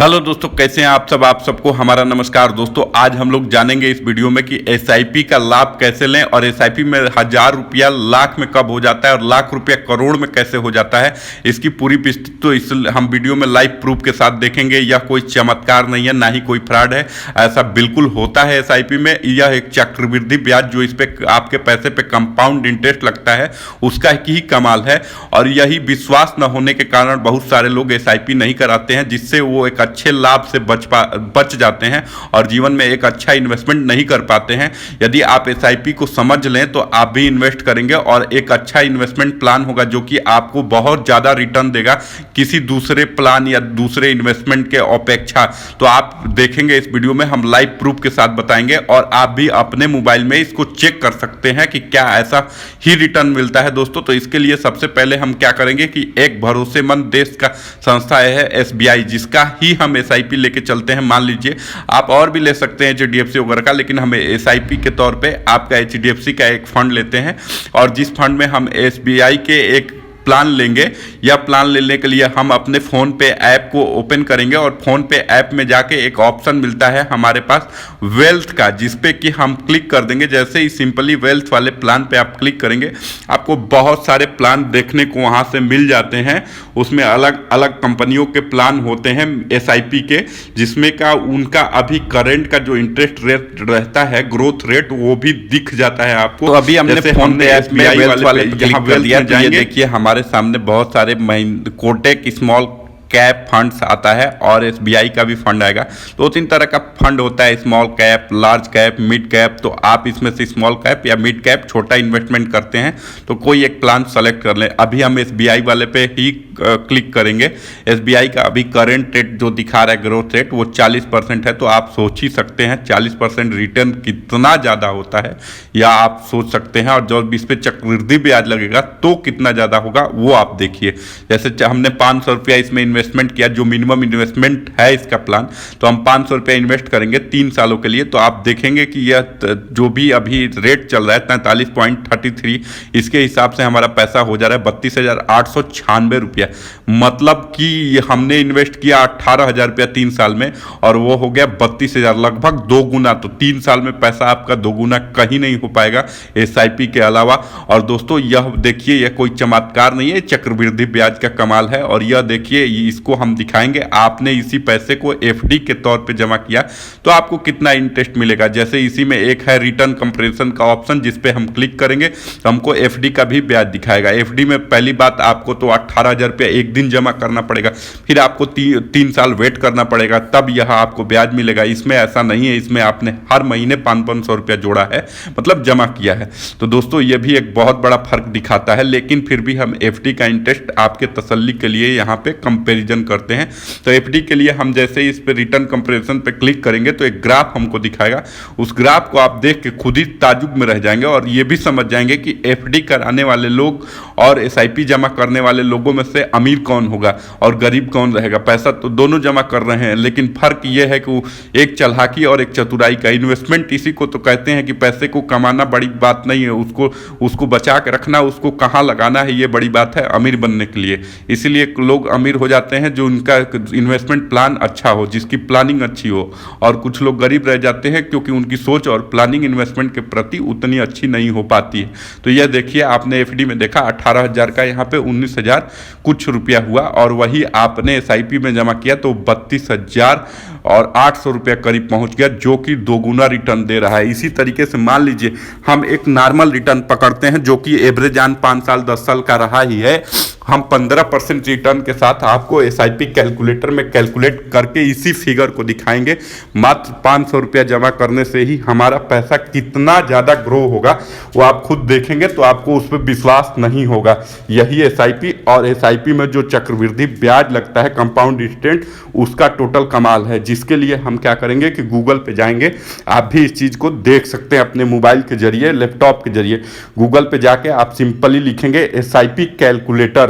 Hello दोस्तों, कैसे हैं आप सब। आप सबको हमारा नमस्कार। दोस्तों, आज हम लोग जानेंगे इस वीडियो में कि एसआईपी का लाभ कैसे लें और एसआईपी में 1000 रुपया लाख में कब हो जाता है और लाख रुपया करोड़ में कैसे हो जाता है, इसकी पूरी विस्तृत तो इस हम वीडियो में लाइव प्रूफ के साथ देखेंगे। यह कोई चमत्कार नहीं है, ना ही कोई फ्रॉड है। ऐसा बिल्कुल होता है एसआईपी में। यह एक चक्रवृद्धि ब्याज जो इस पे आपके पैसे पे कंपाउंड इंटरेस्ट लगता है, उसका ही कमाल है। और यही विश्वास न होने के कारण बहुत सारे लोग एसआईपी नहीं कराते हैं, जिससे वो एक अच्छे लाभ से बच जाते हैं और जीवन में एक अच्छा इन्वेस्टमेंट नहीं कर पाते हैं। यदि आप एसआईपी को समझ लें तो आप भी इन्वेस्ट करेंगे और एक अच्छा इन्वेस्टमेंट प्लान होगा जो कि आपको बहुत ज़्यादा रिटर्न देगा किसी दूसरे प्लान या दूसरे इन्वेस्टमेंट के अपेक्षा। तो आप देखेंगे इस वीडियो में, हम लाइव प्रूफ के साथ बताएंगे और आप भी अपने मोबाइल में इसको चेक कर सकते हैं कि क्या ऐसा ही रिटर्न मिलता है। दोस्तों, तो इसके लिए सबसे पहले हम क्या करेंगे कि एक भरोसेमंद देश का संस्था है एसबीआई, जिसका ही हम एसआईपी लेके चलते हैं। मान लीजिए आप और भी ले सकते हैं एचडीएफसी वगैरह का, लेकिन हमें एसआईपी के तौर पे आपका एचडीएफसी का एक फंड लेते हैं और जिस फंड में हम एसबीआई के एक प्लान लेंगे। यह प्लान लेने के लिए हम अपने फ़ोन पे ऐप को ओपन करेंगे और फ़ोन पे ऐप में जाके एक ऑप्शन मिलता है हमारे पास वेल्थ का, जिस पे कि हम क्लिक कर देंगे। जैसे ही सिंपली वेल्थ वाले प्लान पे आप क्लिक करेंगे, आपको बहुत सारे प्लान देखने को वहाँ से मिल जाते हैं। उसमें अलग अलग कंपनियों के प्लान होते हैं एसआईपी के, जिसमें का उनका अभी करंट का जो इंटरेस्ट रेट रहता है, ग्रोथ रेट, वो भी दिख जाता है आपको। तो अभी हमने फोन पे एसबीआई वाले पे क्लिक कर दिया, तो ये देखिए हमारे सामने बहुत सारे कोटक स्मॉल कैप फंड्स आता है और एसबीआई का भी फंड आएगा। दो तीन तरह का फंड होता है, small cap, large cap, mid cap. तो आप इसमें से स्मॉल कैप या मिड कैप छोटा इन्वेस्टमेंट करते हैं तो कोई एक प्लान सेलेक्ट कर लें। अभी हम एसबीआई वाले पे ही क्लिक करेंगे। एसबीआई का अभी करंट रेट जो दिखा रहा है, ग्रोथ रेट, वो 40% है। तो आप सोच ही सकते हैं 40% रिटर्न कितना ज़्यादा होता है, या आप सोच सकते हैं। और जब इस पर चक्रवृद्धि ब्याज लगेगा तो कितना ज़्यादा होगा वो आप देखिए। जैसे हमने 500 रुपया इसमें इन्वेस्टमेंट किया, जो मिनिमम इन्वेस्टमेंट है इसका प्लान, तो हम 500 रुपया इन्वेस्ट करेंगे 3 सालों के लिए। तो आप देखेंगे कि यह जो भी अभी रेट चल रहा है 43.33, इसके हिसाब से हमारा पैसा हो जा रहा है 32,896 रुपया। मतलब कि हमने इन्वेस्ट किया 18,000 रुपया 3 साल में और वो हो गया 32,000, लगभग 2 गुना। तो 3 साल में पैसा आपका 2 गुना कहीं नहीं हो पाएगा एसआईपी के अलावा। और दोस्तों, यह देखिए, यह कोई चमत्कार नहीं है, चक्रवृद्धि ब्याज का कमाल है। और यह देखिए, इसको हम दिखाएंगे। आपने इसी पैसे को एफडी के तौर पे जमा किया तो आपको कितना इंटरेस्ट मिलेगा। जैसे इसी में एक है रिटर्न कंपैरिजन का ऑप्शन, जिस पे हम क्लिक करेंगे तो हमको एफडी का भी ब्याज दिखाएगा। एफडी में पहली बात, आपको तो 18,000 रुपया एक दिन जमा करना पड़ेगा, फिर आपको 3 साल वेट करना पड़ेगा, तब यह आपको ब्याज मिलेगा। इसमें ऐसा नहीं है, इसमें आपने हर महीने 500-500 रुपया जोड़ा है, मतलब जमा किया है। तो दोस्तों, यह भी एक बहुत बड़ा फर्क दिखाता है। लेकिन फिर भी हम एफडी का इंटरेस्ट आपके तसल्ली के लिए यहाँ पे कंपैरिजन करते हैं। तो एफडी के लिए हम जैसे ही इस पे रिटर्न कंपैरिजन पे क्लिक करेंगे तो एक ग्राफ हमको दिखाएगा। उस ग्राफ को आप देख के खुद ही ताजुब में रह जाएंगे और ये भी समझ जाएंगे कि एफडी कराने वाले लोग और एसआईपी जमा करने वाले लोगों में से अमीर कौन होगा और गरीब कौन रहेगा। पैसा तो दोनों जमा कर रहे हैं, लेकिन फर्क ये है कि एक चालाकी और एक चतुराई का। इन्वेस्टमेंट इसी को तो कहते हैं कि पैसे को कमाना बड़ी बात नहीं है, उसको बचा के रखना, उसको कहाँ लगाना है, ये बड़ी बात है अमीर बनने के लिए। इसीलिए लोग अमीर हो जाते हैं जो उनका इन्वेस्टमेंट प्लान अच्छा हो, जिसकी प्लानिंग अच्छी हो। और कुछ लोग गरीब रह जाते हैं क्योंकि उनकी सोच और प्लानिंग इन्वेस्टमेंट के प्रति उतनी अच्छी नहीं हो पाती है। तो यह देखिए, आपने एफडी में देखा 18,000 का, यहाँ पे 19,000 कुछ रुपया हुआ, और वही आपने एसआईपी में जमा किया तो 32,800 रुपया करीब पहुंच गया, जो कि 2 गुना रिटर्न दे रहा है। इसी तरीके से मान लीजिए हम एक नॉर्मल रिटर्न पकड़ते हैं जो कि एवरेज ऑन 5 साल 10 साल का रहा ही है। हम 15% रिटर्न के साथ आपको एसआईपी कैलकुलेटर में कैलकुलेट करके इसी फिगर को दिखाएंगे। मात्र 500 रुपया जमा करने से ही हमारा पैसा कितना ज़्यादा ग्रो होगा वो आप खुद देखेंगे, तो आपको उस पर विश्वास नहीं होगा। यही एसआईपी और एसआईपी में जो चक्रवृद्धि ब्याज लगता है, कंपाउंड इंटरेस्ट, उसका टोटल कमाल है। जिसके लिए हम क्या करेंगे कि गूगल पे जाएंगे। आप भी इस चीज़ को देख सकते हैं अपने मोबाइल के जरिए, लैपटॉप के जरिए। गूगल पे जाके आप सिंपली लिखेंगे एसआईपी कैलकुलेटर,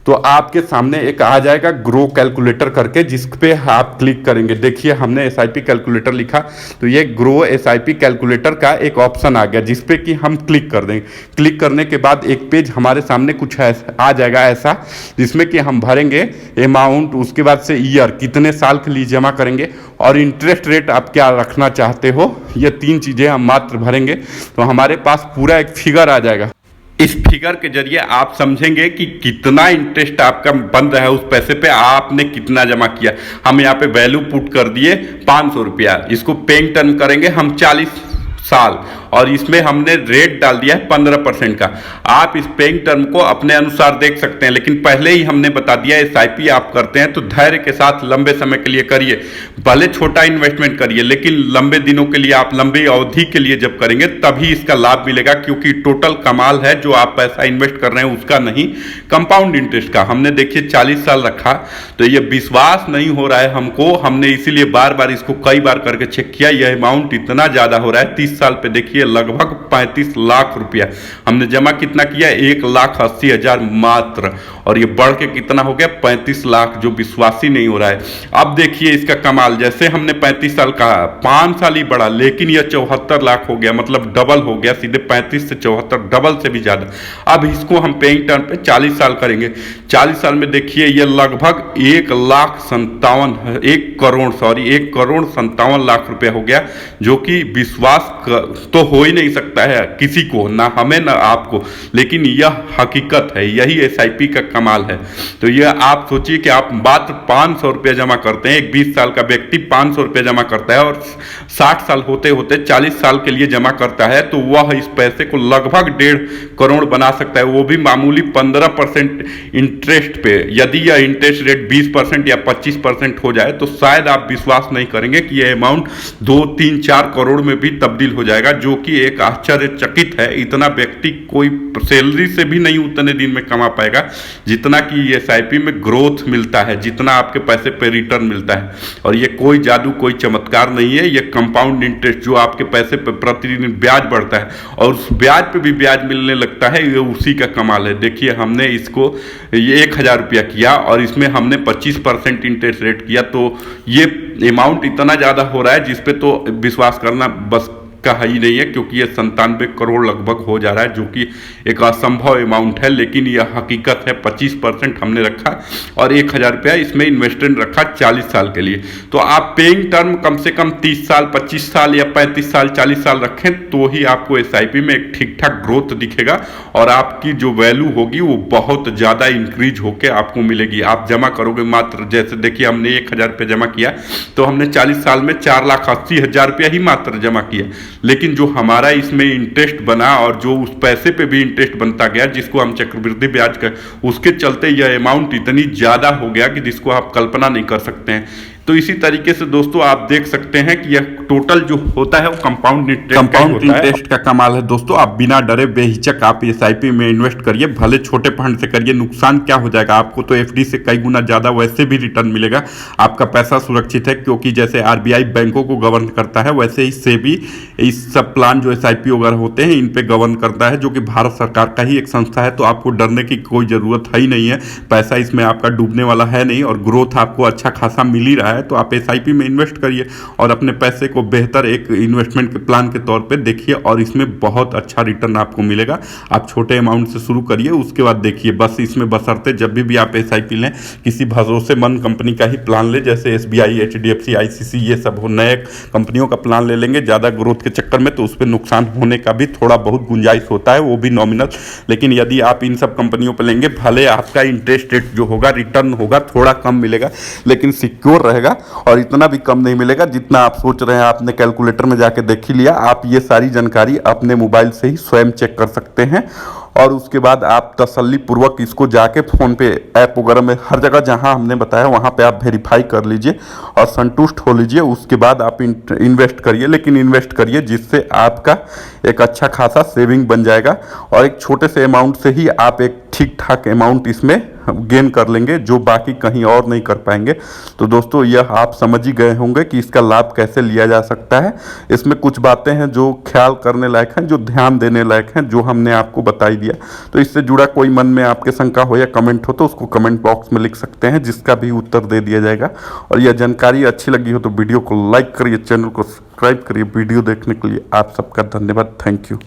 तो आपके सामने एक आ जाएगा ग्रो कैलकुलेटर करके, जिस पे आप क्लिक करेंगे। देखिए हमने एसआईपी कैलकुलेटर लिखा, तो ये ग्रो एसआईपी कैलकुलेटर का एक ऑप्शन आ गया, जिस पे कि हम क्लिक कर देंगे। क्लिक करने के बाद एक पेज हमारे सामने कुछ आ जाएगा ऐसा, जिसमें कि हम भरेंगे अमाउंट, उसके बाद से ईयर कितने साल के लिए जमा करेंगे और इंटरेस्ट रेट आप क्या रखना चाहते हो, ये 3 चीज़ें हम मात्र भरेंगे तो हमारे पास पूरा एक फिगर आ जाएगा। इस फिगर के जरिए आप समझेंगे कि कितना इंटरेस्ट आपका बन रहा है उस पैसे पे, आपने कितना जमा किया। हम यहाँ पे वैल्यू पुट कर दिए 500 रुपया, इसको पेइंग टर्म करेंगे हम 40 साल, और इसमें हमने रेट डाल दिया है 15% का। आप इस पेइंग टर्म को अपने अनुसार देख सकते हैं, लेकिन पहले ही हमने बता दिया एसआईपी आप करते हैं तो धैर्य के साथ लंबे समय के लिए करिए। भले छोटा इन्वेस्टमेंट करिए, लेकिन लंबे दिनों के लिए, आप लंबी अवधि के लिए जब करेंगे तभी इसका लाभ मिलेगा, क्योंकि टोटल कमाल है जो आप पैसा इन्वेस्ट कर रहे हैं उसका नहीं, कंपाउंड इंटरेस्ट का। हमने देखिए 40 साल रखा, तो ये विश्वास नहीं हो रहा है हमको, हमने इसीलिए बार बार इसको कई बार करके चेक किया। यह अमाउंट इतना ज़्यादा हो रहा है, 30 साल पे देखिए लगभग 35 लाख रुपया हमने जमा कितना किया, 1,80,000 मात्र, और ये बढ़ के कितना हो गया 35 लाख, जो विश्वास ही नहीं हो रहा है। अब देखिए इसका कमाल, जैसे हमने 35 साल कहा, 5 साल ही बढ़ा, लेकिन यह 74 लाख हो गया, मतलब डबल हो गया, सीधे 35 से 74, डबल से भी ज्यादा। अब इसको हम पेइंग टर्म पे 40 साल करेंगे, 40 साल में देखिए ये लगभग 1,57 लाख रुपया हो गया, जो कि विश्वास तो हो ही नहीं सकता है किसी को, ना हमें ना आपको, लेकिन यह हकीकत है, यही एसआईपी का कमाल है। तो यह आप सोचिए कि आप मात्र 500 रुपया जमा करते हैं, एक 20 साल का व्यक्ति 500 रुपया जमा करता है और 60 साल होते होते 40 साल के लिए जमा करता है, तो वह इस पैसे को लगभग 1.5 करोड़ बना सकता है, वो भी मामूली 15% इंटरेस्ट पे। यदि यह इंटरेस्ट रेट 20% या 25% हो जाए तो शायद आप विश्वास नहीं करेंगे कि यह अमाउंट 2, 3, 4 करोड़ में भी तब्दील हो जाएगा, जो कि एक आश्चर्यचकित है। इतना व्यक्ति कोई सैलरी से भी नहीं उतने दिन में कमा पाएगा जितना कि एसआईपी में ग्रोथ मिलता है, जितना आपके पैसे पे रिटर्न मिलता है। और ये कोई जादू, कोई चमत्कार नहीं है, ये कंपाउंड इंटरेस्ट जो आपके पैसे पे प्रतिदिन ब्याज बढ़ता है और उस ब्याज पे भी ब्याज मिलने लगता है, ये उसी का कमाल है। देखिए हमने इसको ये 1,000 रुपया किया और इसमें हमने 25% इंटरेस्ट रेट किया, तो ये अमाउंट इतना ज़्यादा हो रहा है जिसपे तो विश्वास करना बस का ही नहीं है, क्योंकि ये 97 करोड़ लगभग हो जा रहा है, जो कि एक असंभव अमाउंट है, लेकिन यह हकीकत है। 25% हमने रखा और 1,000 रुपया इसमें इन्वेस्टमेंट रखा 40 साल के लिए। तो आप पेइंग टर्म कम से कम 30 साल, 25 साल या 35 साल, 40 साल रखें तो ही आपको एसआईपी में एक ठीक ठाक ग्रोथ दिखेगा और आपकी जो वैल्यू होगी वो बहुत ज़्यादा इंक्रीज होकर आपको मिलेगी। आप जमा करोगे मात्र, जैसे देखिए हमने 1,000 रुपया जमा किया तो हमने 40 साल में 4,80,000 रुपया ही मात्र जमा किया, लेकिन जो हमारा इसमें इंटरेस्ट बना और जो उस पैसे पे भी इंटरेस्ट बनता गया, जिसको हम चक्रवृद्धि ब्याज का, उसके चलते यह अमाउंट इतनी ज़्यादा हो गया कि जिसको आप कल्पना नहीं कर सकते हैं। तो इसी तरीके से दोस्तों आप देख सकते हैं कि यह टोटल जो होता है वो कंपाउंड इंटरेस्ट का कमाल है। दोस्तों आप बिना डरे बेहिचक आप एसआईपी में इन्वेस्ट करिए, भले छोटे फंड से करिए, नुकसान क्या हो जाएगा आपको, तो एफडी से कई गुना ज़्यादा वैसे भी रिटर्न मिलेगा, आपका पैसा सुरक्षित है, क्योंकि जैसे आरबीआई बैंकों को गवर्न करता है वैसे ही सेबी इस सब प्लान जो एसआईपी वगैरह होते हैं इन पे गवर्न करता है, जो कि भारत सरकार का ही एक संस्था है। तो आपको डरने की कोई ज़रूरत है ही नहीं है, पैसा इसमें आपका डूबने वाला है नहीं और ग्रोथ आपको अच्छा खासा मिल ही रहा है। तो आप एसआईपी में इन्वेस्ट करिए और अपने पैसे को बेहतर एक इन्वेस्टमेंट के प्लान के तौर पे देखिए और इसमें बहुत अच्छा रिटर्न आपको मिलेगा। आप छोटे अमाउंट से शुरू करिए, उसके बाद देखिए, बस इसमें बशर्ते जब भी आप एसआईपी लें किसी भरोसेमंद कंपनी का ही प्लान ले, जैसे एसबीआई, एचडीएफसी, आईसीसी, ये सब हो, नए कंपनियों का प्लान ले लेंगे ज़्यादा ग्रोथ के चक्कर में तो उस पर नुकसान होने का भी थोड़ा बहुत गुंजाइश होता है, वो भी नॉमिनल। लेकिन यदि आप इन सब कंपनियों पर लेंगे, भले आपका इंटरेस्ट रेट जो होगा, रिटर्न होगा, थोड़ा कम मिलेगा, लेकिन सिक्योर रहेगा और इतना भी कम नहीं मिलेगा जितना आप सोच रहे हैं। आपने कैलकुलेटर में जाके देख ही लिया, आप ये सारी जानकारी अपने मोबाइल से ही स्वयं चेक कर सकते हैं और उसके बाद आप तसल्ली पूर्वक इसको जाके फ़ोन पे ऐप वगैरह में हर जगह जहां हमने बताया वहां पे आप वेरीफाई कर लीजिए और संतुष्ट हो लीजिए। उसके बाद आप इन्वेस्ट करिए, लेकिन इन्वेस्ट करिए जिससे आपका एक अच्छा खासा सेविंग बन जाएगा और एक छोटे से अमाउंट से ही आप एक ठीक ठाक अमाउंट इसमें गेन कर लेंगे, जो बाकी कहीं और नहीं कर पाएंगे। तो दोस्तों यह आप समझ ही गए होंगे कि इसका लाभ कैसे लिया जा सकता है। इसमें कुछ बातें हैं जो ख्याल करने लायक हैं, जो ध्यान देने लायक हैं, जो हमने आपको बताई दिया। दिया। तो इससे जुड़ा कोई मन में आपके शंका हो या कमेंट हो तो उसको कमेंट बॉक्स में लिख सकते हैं, जिसका भी उत्तर दे दिया जाएगा। और यह जानकारी अच्छी लगी हो तो वीडियो को लाइक करिए, चैनल को सब्सक्राइब करिए। वीडियो देखने के लिए आप सबका धन्यवाद। Thank you.